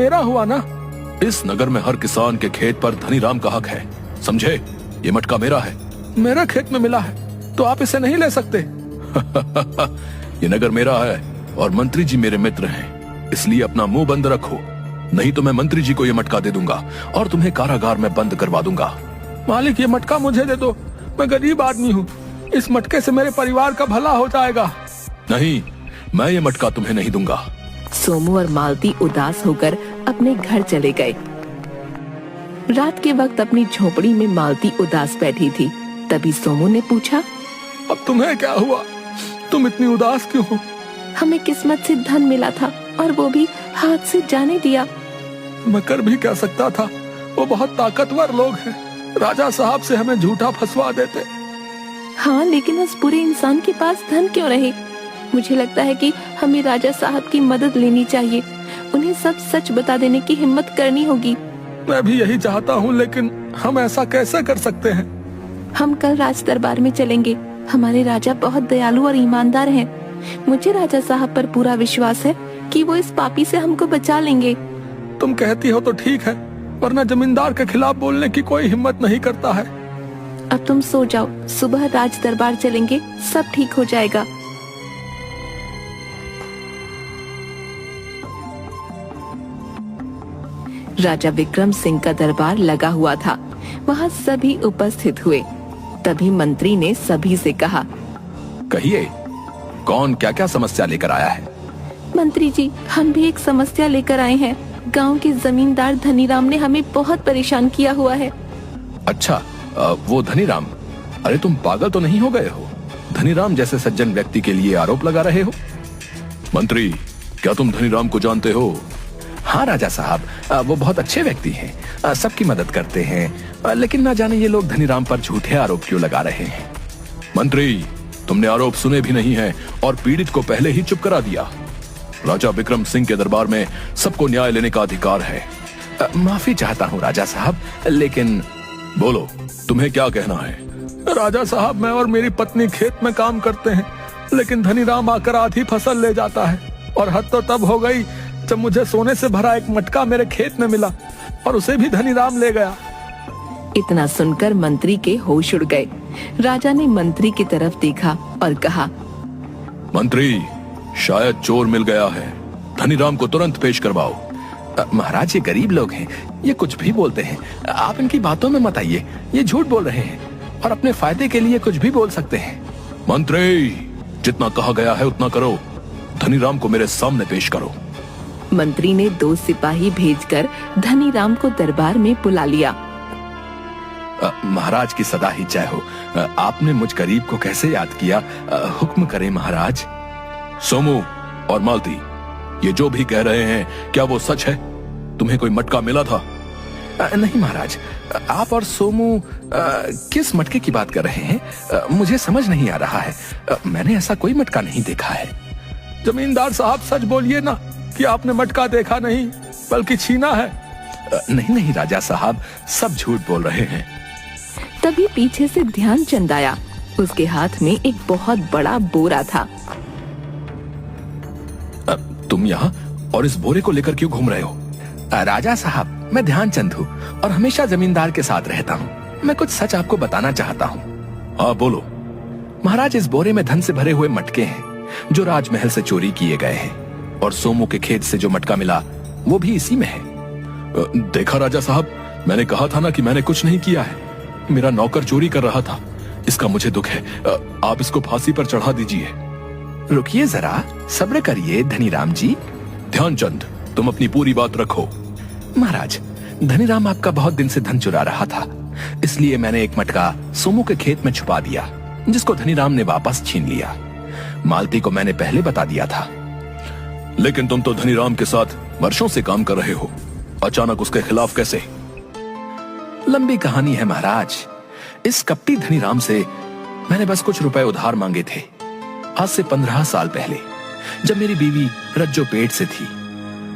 मेरा हुआ ना। इस नगर में हर किसान के खेत पर धनीराम का हक है, समझे? ये मटका मेरा है। मेरा खेत में मिला है तो आप इसे नहीं ले सकते। ये नगर मेरा है और मंत्री जी मेरे मित्र हैं, इसलिए अपना मुंह बंद रखो, नहीं तो मैं मंत्री जी को ये मटका दे दूंगा और तुम्हें कारागार में बंद करवा दूंगा। मालिक, ये मटका मुझे दे दो, मैं गरीब आदमी हूँ, इस मटके से मेरे परिवार का भला हो जाएगा। नहीं, मैं ये मटका तुम्हें नहीं दूंगा। सोमू और मालती उदास होकर अपने घर चले गए। रात के वक्त अपनी झोपड़ी में मालती उदास बैठी थी। तभी सोमू ने पूछा, अब तुम्हें क्या हुआ? तुम इतनी उदास क्यों हो? हमें किस्मत से धन मिला था और वो भी हाथ से जाने दिया। मैं कर भी क्या सकता था, वो बहुत ताकतवर लोग हैं, राजा साहब से हमें झूठा फंसवा देते। हाँ, लेकिन उस बुरे इंसान के पास धन क्यों रहे? मुझे लगता है कि हमें राजा साहब की मदद लेनी चाहिए, उन्हें सब सच बता देने की हिम्मत करनी होगी। मैं भी यही चाहता हूँ, लेकिन हम ऐसा कैसे कर सकते हैं? हम कल राज दरबार में चलेंगे। हमारे राजा बहुत दयालु और ईमानदार हैं। मुझे राजा साहब पर पूरा विश्वास है कि वो इस पापी से हमको बचा लेंगे। तुम कहती हो तो ठीक है, वरना जमींदार के खिलाफ बोलने की कोई हिम्मत नहीं करता है। अब तुम सो जाओ, सुबह राज दरबार चलेंगे, सब ठीक हो जाएगा। राजा विक्रम सिंह का दरबार लगा हुआ था, वहाँ सभी उपस्थित हुए। तभी मंत्री ने सभी से कहा, कहिए, कौन क्या क्या समस्या लेकर आया है? मंत्री जी, हम भी एक समस्या लेकर आए हैं। गांव के जमींदार धनीराम ने हमें बहुत परेशान किया हुआ है। अच्छा, वो धनीराम? अरे तुम पागल तो नहीं हो गए हो? धनीराम जैसे सज्जन व्यक्ति के लिए आरोप लगा रहे हो? मंत्री, क्या तुम धनीराम को जानते हो? हाँ राजा साहब, वो बहुत अच्छे व्यक्ति हैं, सबकी मदद करते हैं, लेकिन ना जाने ये लोग धनीराम पर झूठे आरोप क्यों लगा रहे हैं। मंत्री, तुमने आरोप सुने भी नहीं है और पीड़ित को पहले ही चुप करा दिया। राजा विक्रम सिंह के दरबार में सबको न्याय लेने का अधिकार है। माफी चाहता हूँ राजा साहब, लेकिन बोलो, तुम्हें क्या कहना है? राजा साहब, मैं और मेरी पत्नी खेत में काम करते हैं, लेकिन धनीराम आकर आधी फसल ले जाता है, और हद तो तब हो गई जब मुझे सोने से भरा एक मटका मेरे खेत में मिला और उसे भी धनीराम ले गया। इतना सुनकर मंत्री के होश उड़ गए। राजा ने मंत्री की तरफ देखा और कहा, मंत्री, शायद चोर मिल गया है, धनीराम को तुरंत पेश करवाओ। महाराज, ये गरीब लोग हैं, ये कुछ भी बोलते हैं, आप इनकी बातों में मत आइए, ये झूठ बोल रहे हैं और अपने फायदे के लिए कुछ भी बोल सकते हैं। मंत्री, जितना कहा गया है उतना करो, धनीराम को मेरे सामने पेश करो। मंत्री ने 2 सिपाही भेजकर धनीराम को दरबार में बुला लिया। महाराज की सदा ही जय हो। आपने मुझ गरीब को कैसे याद किया, हुक्म करें महाराज। सोमू और मालती, ये जो भी कह रहे हैं, क्या वो सच है? तुम्हें कोई मटका मिला था? नहीं महाराज, आप और सोमू किस मटके की बात कर रहे हैं? मुझे समझ नहीं आ रहा है। मैंने ऐसा कोई मटका नहीं देखा है। जमींदार साहब, सच बोलिए ना कि आपने मटका देखा नहीं बल्कि छीना है। नहीं नहीं राजा साहब, सब झूठ बोल रहे हैं। तभी पीछे से ध्यानचंद आया। उसके हाथ में एक बहुत बड़ा बोरा था। तुम यहाँ और इस बोरे को लेकर क्यों घूम रहे हो? राजा साहब, मैं ध्यानचंद हूँ और हमेशा जमींदार के साथ रहता हूँ। मैं कुछ सच आपको बताना चाहता हूँ। हाँ बोलो। महाराज, इस बोरे में धन से भरे हुए मटके हैं जो राजमहल से चोरी किए गए हैं, और सोमू के खेत से जो मटका मिला वो भी इसी में है। देखा राजा साहब, मैंने कहा था ना कि मैंने कुछ नहीं किया है। मेरा नौकर चोरी कर रहा था, इसका मुझे दुख है। आप इसको फांसी पर चढ़ा दीजिए। रुकिए जरा, सब्र करिए धनीराम जी। ध्यानचंद, तुम अपनी पूरी बात रखो। महाराज, धनीराम आपका बहुत दिन से धन चुरा रहा था, इसलिए मैंने एक मटका सोमू के खेत में छुपा दिया, जिसको धनीराम ने वापस छीन लिया। मालती को मैंने पहले बता दिया था। लेकिन तुम तो धनीराम के साथ वर्षों से काम कर रहे हो, अचानक उसके खिलाफ कैसे? लंबी कहानी है महाराज। इस कपटी धनीराम से मैंने बस कुछ रुपए उधार मांगे थे, आज से 15 साल पहले, जब मेरी बीवी रज्जो पेट से थी।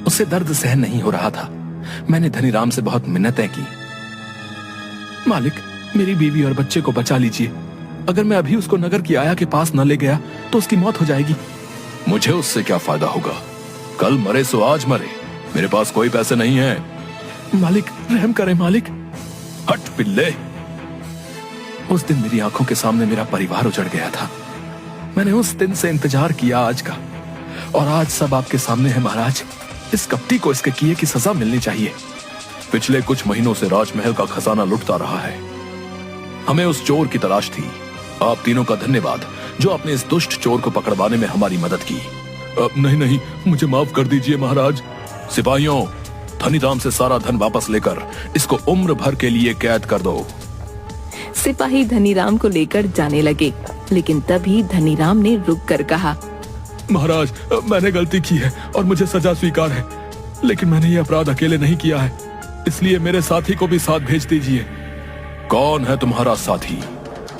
उससे दर्द सहन नहीं हो रहा था। मैंने धनीराम से बहुत मिन्नतें की। मालिक, मेरी बीवी और बच्चे को बचा लीजिए। अगर मैं अभी उसको नगर की आया के पास न ले गया तो उसकी मौत हो जाएगी। मुझे उससे क्या फायदा होगा? कल मरे सो आज मरे, मेरे पास कोई पैसे नहीं है। मालिक, रहम करें मालिक। हट पिल्ले। उस दिन मेरी आंखों के सामने मेरा परिवार उजड़ गया था। मैंने उस दिन से इंतजार किया आज का, और आज सब आपके सामने है महाराज। इस कपटी को इसके किए की सजा मिलनी चाहिए। पिछले कुछ महीनों से राजमहल का खजाना लुटता रहा है। हमें उस चोर की तलाश थी। आप तीनों का धन्यवाद जो आपने इस दुष्ट चोर को पकड़वाने में हमारी मदद की। नहीं नहीं, मुझे माफ कर दीजिए महाराज। सिपाहियों, धनीराम से सारा धन वापस लेकर इसको उम्र भर के लिए कैद कर दो। सिपाही धनीराम को लेकर जाने लगे, लेकिन तभी धनीराम ने रुक कर कहा, महाराज, मैंने गलती की है और मुझे सजा स्वीकार है, लेकिन मैंने ये अपराध अकेले नहीं किया है, इसलिए मेरे साथी को भी साथ भेज दीजिए। कौन है तुम्हारा साथी?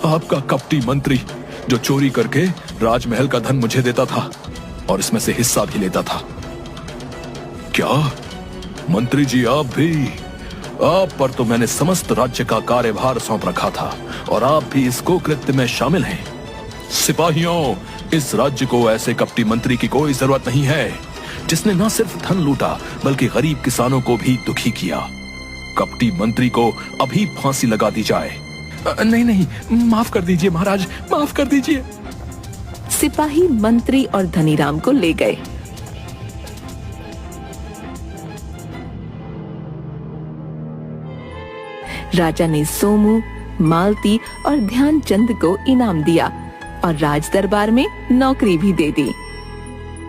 आपका कपटी मंत्री, जो चोरी करके राजमहल का धन मुझे देता था और इसमें से हिस्सा भी लेता था। क्या मंत्री जी, आप पर तो मैंने समस्त राज्य का कार्यभार सौंप रखा था और आप भी इस कुकृत्य में शामिल हैं। सिपाहियों, इस राज्य को ऐसे कपटी मंत्री की कोई जरूरत नहीं है, जिसने न सिर्फ धन लूटा बल्कि गरीब किसानों को भी दुखी किया। कपटी मंत्री को अभी फांसी लगा दी जाए। नहीं नहीं, माफ कर दीजिए महाराज, माफ कर दीजिए। सिपाही मंत्री और धनीराम को ले गए। राजा ने सोमू, मालती और ध्यानचंद को इनाम दिया और राज दरबार में नौकरी भी दे दी।